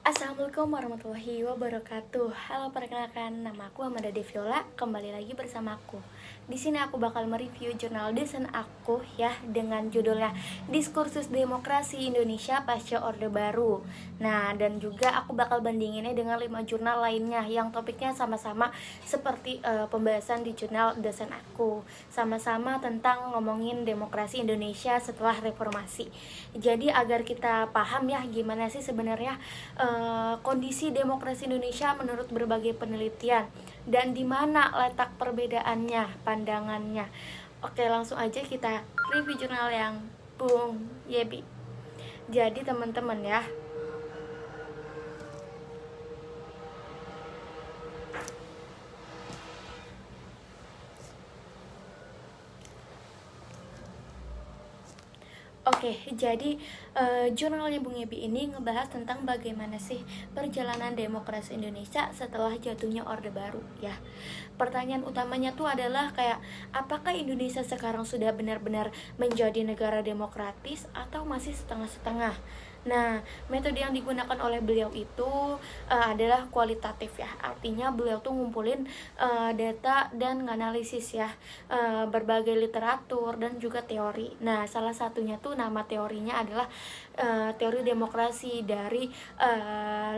Assalamualaikum warahmatullahi wabarakatuh. Halo, perkenalkan, nama aku Amanda Deviola. Kembali lagi bersama aku. Di sini aku bakal mereview jurnal desain aku ya, dengan judulnya Diskursus Demokrasi Indonesia Pasca Orde Baru. Nah, dan juga aku bakal bandinginnya dengan 5 jurnal lainnya yang topiknya sama-sama seperti pembahasan di jurnal desain aku. Sama-sama tentang ngomongin demokrasi Indonesia setelah reformasi. Jadi agar kita paham ya gimana sih sebenarnya kondisi demokrasi Indonesia menurut berbagai penelitian dan di mana letak perbedaannya, pandangannya. Oke, langsung aja kita review jurnal yang Bung Yebi. Jadi teman-teman ya, oke, jadi jurnalnya Bung Yebi ini ngebahas tentang bagaimana sih perjalanan demokrasi Indonesia setelah jatuhnya Orde Baru ya. Pertanyaan utamanya tuh adalah kayak, apakah Indonesia sekarang sudah benar-benar menjadi negara demokratis atau masih setengah-setengah? Nah, metode yang digunakan oleh beliau itu adalah kualitatif ya. Artinya beliau tuh ngumpulin data dan nganalisis ya, berbagai literatur dan juga teori. Nah, salah satunya tuh nama teorinya adalah teori demokrasi dari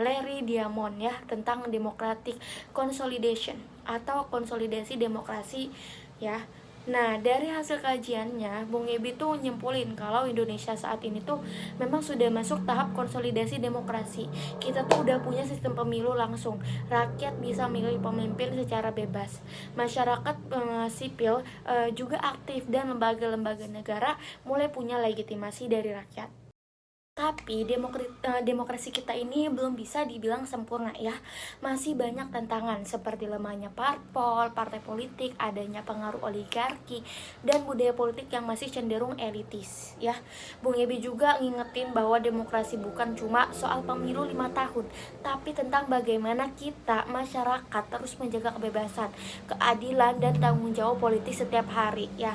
Larry Diamond ya, tentang democratic consolidation atau konsolidasi demokrasi ya. Nah, dari hasil kajiannya, Bung Ebi tuh nyimpulin kalau Indonesia saat ini tuh memang sudah masuk tahap konsolidasi demokrasi. Kita tuh udah punya sistem pemilu langsung. Rakyat bisa milih pemimpin secara bebas. Masyarakat sipil juga aktif dan lembaga-lembaga negara mulai punya legitimasi dari rakyat. Tapi demokrasi kita ini belum bisa dibilang sempurna ya. Masih banyak tantangan seperti lemahnya parpol, partai politik, adanya pengaruh oligarki, dan budaya politik yang masih cenderung elitis ya. Bung Ebi juga ngingetin bahwa demokrasi bukan cuma soal pemilu 5 tahun, tapi tentang bagaimana kita masyarakat terus menjaga kebebasan, keadilan, dan tanggung jawab politik setiap hari ya.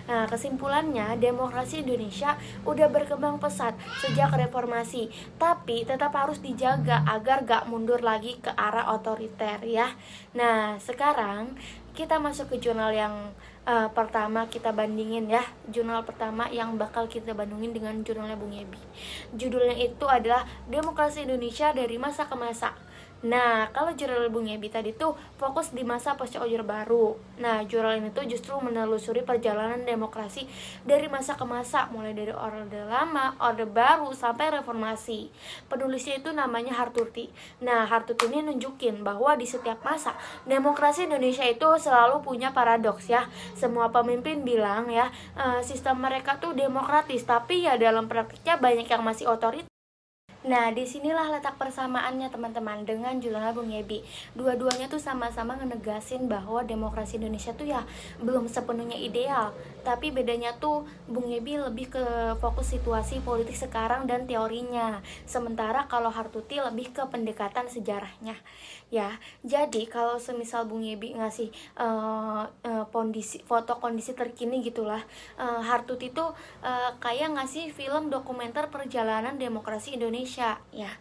Nah, kesimpulannya demokrasi Indonesia udah berkembang pesat sejak reformasi, tapi tetap harus dijaga agar gak mundur lagi ke arah otoriter ya. Nah, sekarang kita masuk ke jurnal yang pertama kita bandingin ya. Jurnal pertama yang bakal kita bandingin dengan jurnalnya Bung Yebi. Judulnya itu adalah Demokrasi Indonesia dari Masa ke Masa. Nah, kalau jurnal Bung Yebi tadi tuh fokus di masa pasca Orde Baru. Nah, jurnal ini tuh justru menelusuri perjalanan demokrasi dari masa ke masa, mulai dari Orde Lama, Orde Baru, sampai reformasi. Penulisnya itu namanya Hartuti. Nah, Hartuti ini nunjukin bahwa di setiap masa, demokrasi Indonesia itu selalu punya paradoks ya. Semua pemimpin bilang ya, sistem mereka tuh demokratis, tapi ya dalam praktiknya banyak yang masih otoriter. Nah, disinilah letak persamaannya teman-teman dengan jurnal Bung Yebi. Dua-duanya tuh sama-sama ngenegasin bahwa demokrasi Indonesia tuh ya belum sepenuhnya ideal. Tapi bedanya tuh Bung Yebi lebih ke fokus situasi politik sekarang dan teorinya. Sementara kalau Hartuti lebih ke pendekatan sejarahnya. Ya, jadi kalau semisal Bung Yebi ngasih foto kondisi terkini gitulah, Hartuti tuh kayak ngasih film dokumenter perjalanan demokrasi Indonesia ya.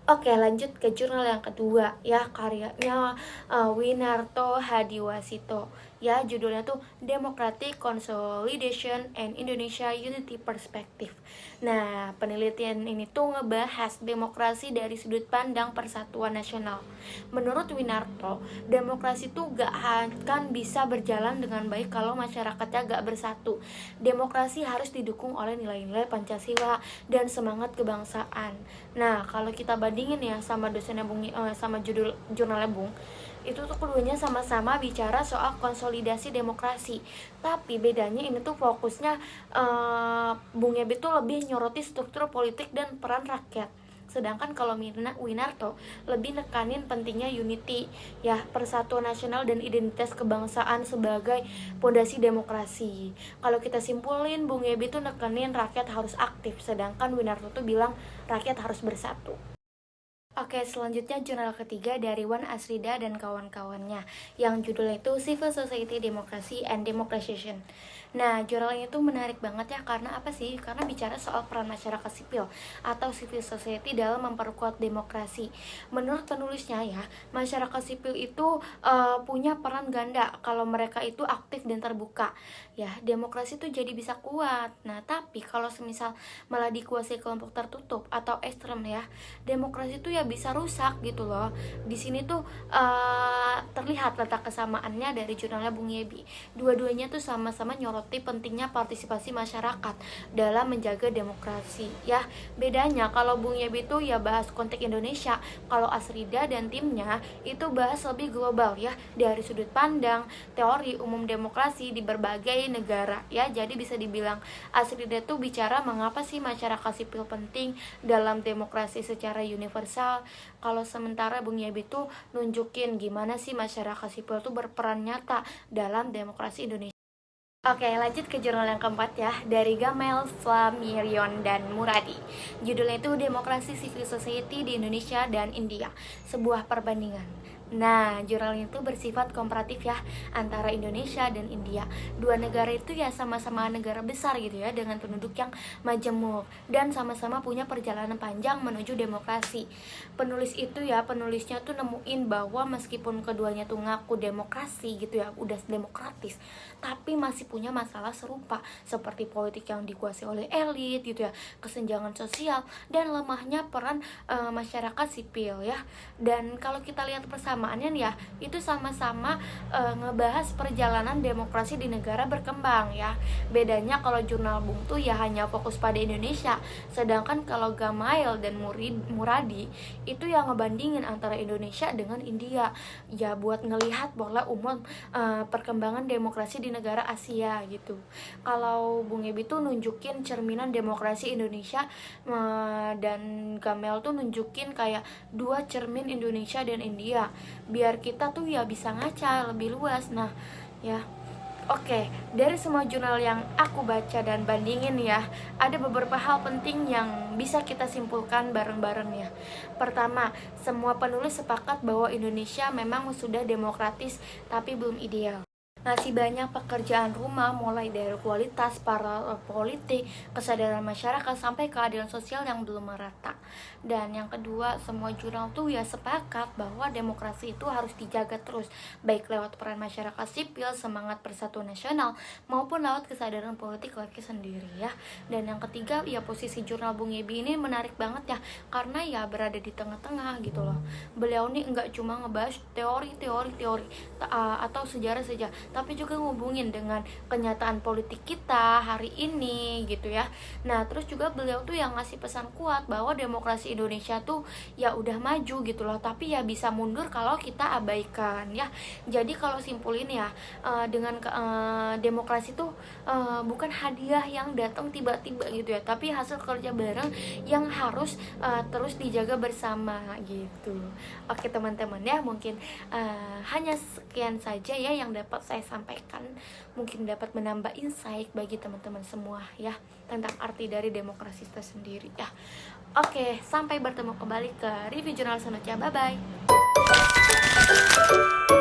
Oke, lanjut ke jurnal yang kedua ya, karyanya Winarto Hadiwasito ya. Judulnya tuh Democratic Consolidation and Indonesia Unity Perspective. Nah, penelitian ini tuh ngebahas demokrasi dari sudut pandang persatuan nasional. Menurut Winarto, demokrasi tuh gak akan bisa berjalan dengan baik kalau masyarakatnya gak bersatu. Demokrasi harus didukung oleh nilai-nilai Pancasila dan semangat kebangsaan. Nah, kalau kita bandingin ya sama dosennya Bung, sama judul jurnalnya Bung, itu tuh keduanya sama-sama bicara soal konsolidasi demokrasi. Tapi bedanya ini tuh fokusnya Bung Yebe tuh lebih nyoroti struktur politik dan peran rakyat. Sedangkan kalau Winarto lebih nekanin pentingnya unity ya, persatuan nasional dan identitas kebangsaan sebagai pondasi demokrasi. Kalau kita simpulin, Bung Yebe tuh nekanin rakyat harus aktif, sedangkan Winarto tuh bilang rakyat harus bersatu. Oke, selanjutnya jurnal ketiga dari Wan Asrida dan kawan-kawannya yang judulnya itu Civil Society Democracy and Democratization. Nah, jurnal ini tuh menarik banget ya, karena apa sih? Karena bicara soal peran masyarakat sipil atau civil society dalam memperkuat demokrasi. Menurut penulisnya ya, masyarakat sipil itu punya peran ganda kalau mereka itu aktif dan terbuka. Ya, demokrasi tuh jadi bisa kuat. Nah, tapi kalau semisal malah dikuasai kelompok tertutup atau ekstrem ya, demokrasi tuh ya bisa rusak gitu loh. Di sini tuh terlihat letak kesamaannya dari jurnalnya Bung Yebi. Dua-duanya tuh sama-sama nyoroti pentingnya partisipasi masyarakat dalam menjaga demokrasi ya. Bedanya kalau Bung Yebi tuh ya bahas konteks Indonesia, kalau Asrida dan timnya itu bahas lebih global ya, dari sudut pandang teori umum demokrasi di berbagai negara ya. Jadi bisa dibilang Asrida tuh bicara mengapa sih masyarakat sipil penting dalam demokrasi secara universal, kalau sementara Bung Yebi tuh nunjukin gimana sih masyarakat sipil tuh berperan nyata dalam demokrasi Indonesia. Oke, lanjut ke jurnal yang keempat ya, dari Gamel, Flamirion, dan Muradi. Judulnya itu Demokrasi Civil Society di Indonesia dan India, sebuah perbandingan. Nah, jurnal itu bersifat komparatif ya, antara Indonesia dan India. Dua negara itu ya sama-sama negara besar gitu ya, dengan penduduk yang majemuk dan sama-sama punya perjalanan panjang menuju demokrasi. Penulisnya tuh nemuin bahwa meskipun keduanya tuh ngaku demokrasi gitu ya, udah demokratis, tapi masih punya masalah serupa seperti politik yang dikuasai oleh elit gitu ya, kesenjangan sosial, dan lemahnya peran masyarakat sipil ya. Dan kalau kita lihat persamaannya nih ya, itu sama-sama ngebahas perjalanan demokrasi di negara berkembang ya. Bedanya kalau jurnal Bung tuh ya hanya fokus pada Indonesia, sedangkan kalau Gamail dan Muradi itu yang ngebandingin antara Indonesia dengan India ya, buat ngelihat pola umum perkembangan demokrasi di negara Asia gitu. Kalau Bung Yebi tuh nunjukin cerminan demokrasi Indonesia, dan Gamel tuh nunjukin kayak dua cermin Indonesia dan India, biar kita tuh ya bisa ngaca lebih luas. Nah ya, oke, dari semua jurnal yang aku baca dan bandingin ya, ada beberapa hal penting yang bisa kita simpulkan bareng-bareng ya. Pertama, semua penulis sepakat bahwa Indonesia memang sudah demokratis tapi belum ideal. Masih banyak pekerjaan rumah, mulai dari kualitas para politik, kesadaran masyarakat, sampai keadilan sosial yang belum merata. Dan yang kedua, semua jurnal tuh ya sepakat bahwa demokrasi itu harus dijaga terus, baik lewat peran masyarakat sipil, semangat persatuan nasional, maupun lewat kesadaran politik lagi sendiri ya. Dan yang ketiga, ya posisi jurnal Bung Yebi ini menarik banget ya, karena ya berada di tengah-tengah gitu loh. Beliau nih nggak cuma ngebahas teori atau sejarah saja, tapi juga ngubungin dengan kenyataan politik kita hari ini gitu ya. Nah terus juga beliau tuh yang ngasih pesan kuat bahwa demokrasi Indonesia tuh ya udah maju gitu loh, tapi ya bisa mundur kalau kita abaikan ya. Jadi kalau simpulin ya, dengan demokrasi tuh bukan hadiah yang datang tiba-tiba gitu ya, tapi hasil kerja bareng yang harus terus dijaga bersama gitu. Oke teman-teman ya, mungkin hanya sekian saja ya yang dapat saya sampaikan, mungkin dapat menambah insight bagi teman-teman semua ya tentang arti dari demokrasi itu sendiri ya. Oke, sampai bertemu kembali ke review jurnal selanjutnya. Bye bye.